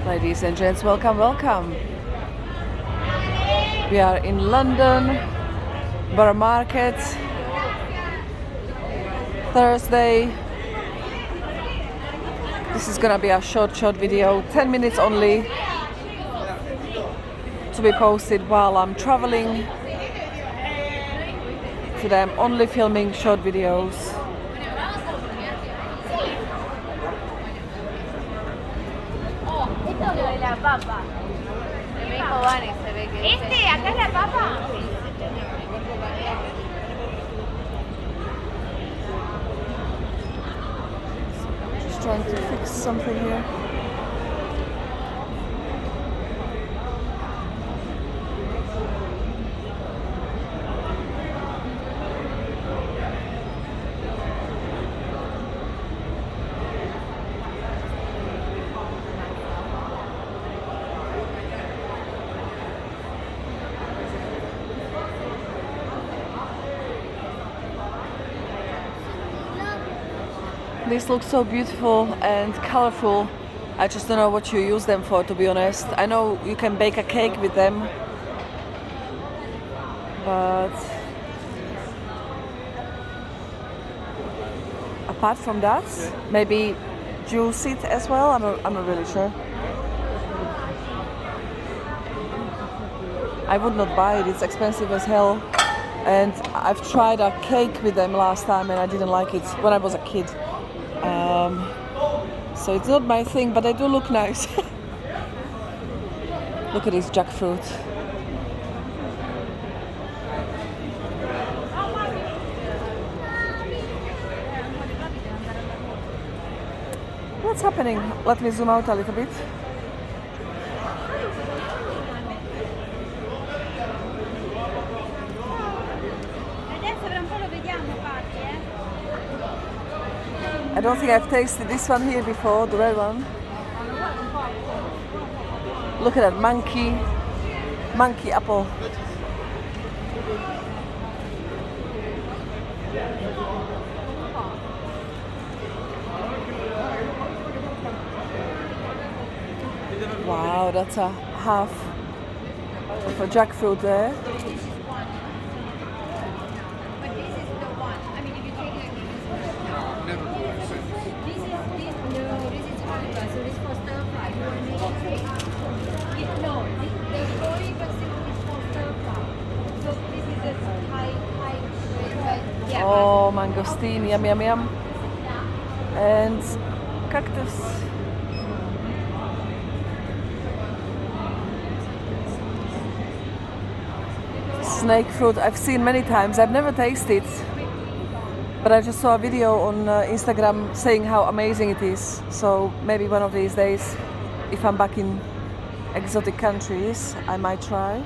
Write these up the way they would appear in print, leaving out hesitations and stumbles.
Ladies and gents, welcome, welcome. We are in London, Borough Market, Thursday. This is gonna be a short video, 10 minutes only, to be posted while I'm traveling. Today I'm only filming short videos. La papa. Me dijo Vane, se ve que acá es la papa. Just trying to fix something here. These look so beautiful and colorful. I just don't know what you use them for, to be honest. I know you can bake a cake with them, but apart from that, maybe juice it as well. I'm not really sure. I would not buy it. It's expensive as hell. And I've tried a cake with them last time and I didn't like it when I was a kid. So it's not my thing, but they do look nice. Look at this jackfruit. What's happening? Let me zoom out a little bit. I don't think I've tasted this one here before, the red one. Look at that monkey apple. Wow, that's a half of a jackfruit there. Oh, mangosteen, yum, yum, yum. And cactus. Snake fruit, I've seen many times. I've never tasted it, but I just saw a video on Instagram saying how amazing it is. So maybe one of these days, if I'm back in exotic countries, I might try.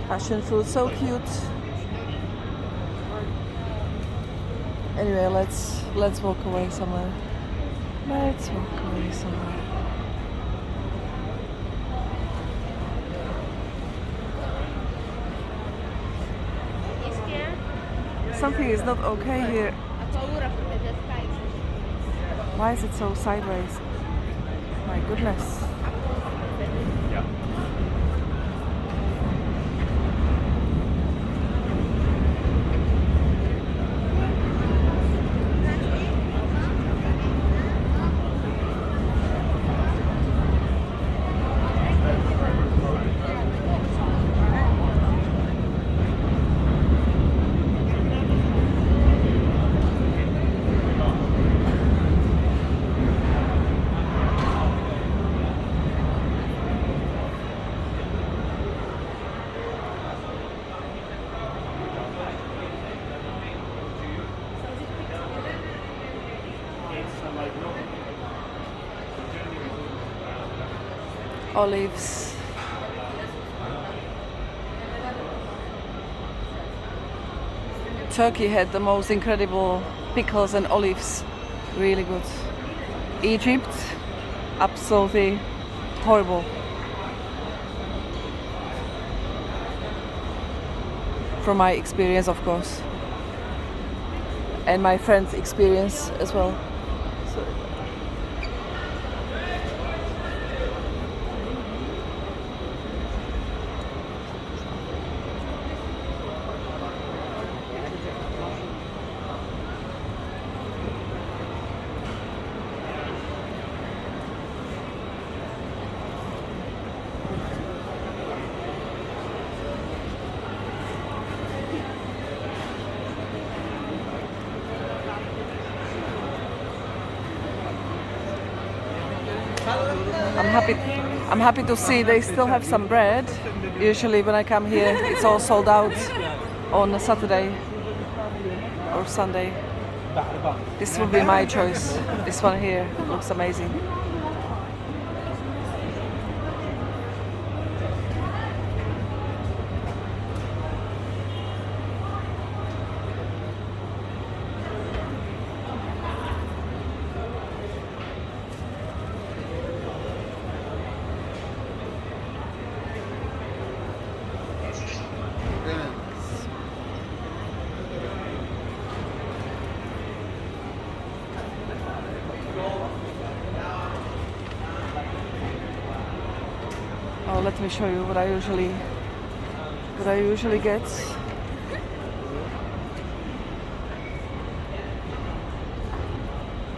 Passion fruit, so cute. Anyway, let's walk away somewhere. Let's walk away somewhere. Something is not okay here. Why is it so sideways? My goodness. Olives. Turkey had the most incredible pickles and olives. Really good. Egypt, absolutely horrible. From my experience, of course, and my friend's experience as well. So, I'm happy to see they still have some bread. Usually when I come here it's all sold out on a Saturday or Sunday. This would be my choice. This one here looks amazing. Oh, let me show you what I usually get.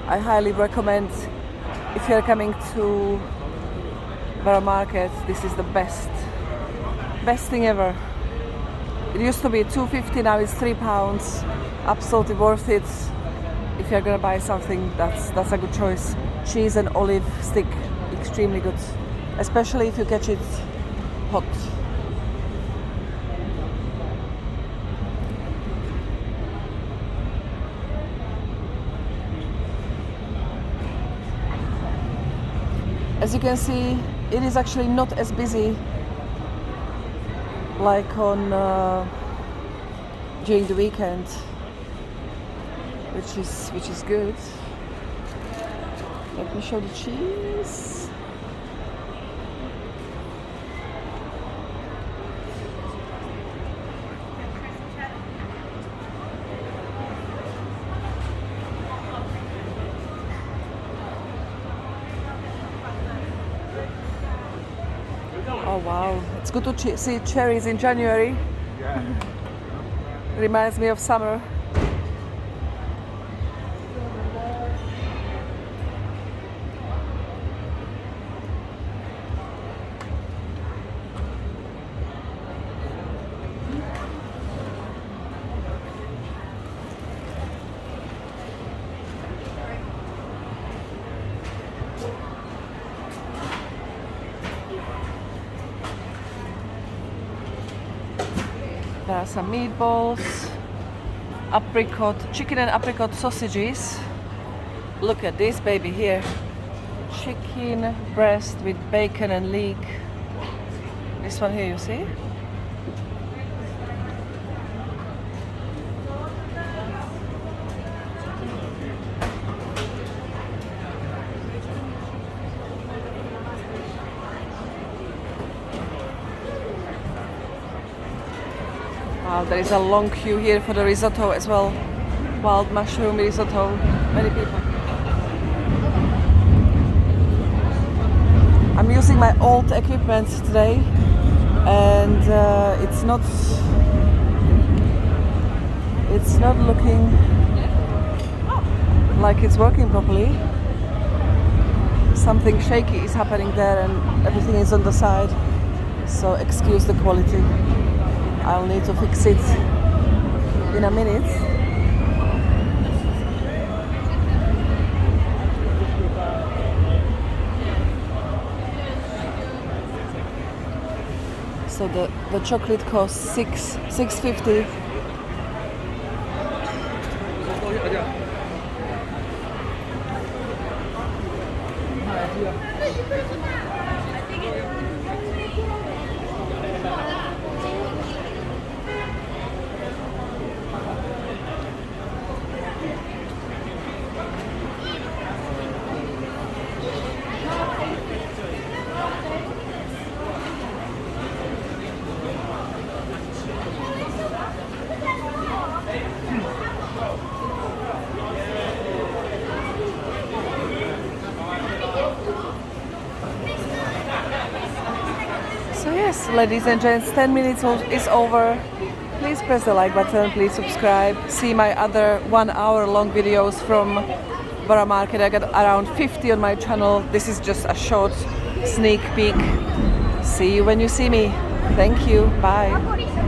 I highly recommend, if you're coming to Borough Market, this is the best thing ever. It used to be £2.50, now it's £3. Absolutely worth it. If you're gonna buy something, that's a good choice. Cheese and olive stick, extremely good. Especially if you catch it hot. As you can see, it is actually not as busy like on during the weekend, which is good. Let me show the cheese. Oh wow, it's good to see cherries in January. Yeah. Reminds me of summer. There are some meatballs, chicken and apricot sausages. Look at this baby here. Chicken breast with bacon and leek. This one here, you see? Wow, there is a long queue here for the risotto as well. Wild mushroom risotto, many people. I'm using my old equipment today, and it's not looking like it's working properly. Something shaky is happening there and everything is on the side, so excuse the quality. I'll need to fix it in a minute. So the chocolate costs $6.50. yes, ladies and gents, 10 minutes is over. Please press the like button, please subscribe. See my other 1 hour long videos from Borough Market. I got around 50 on my channel. This is just a short sneak peek. See you when you see me. Thank you. Bye.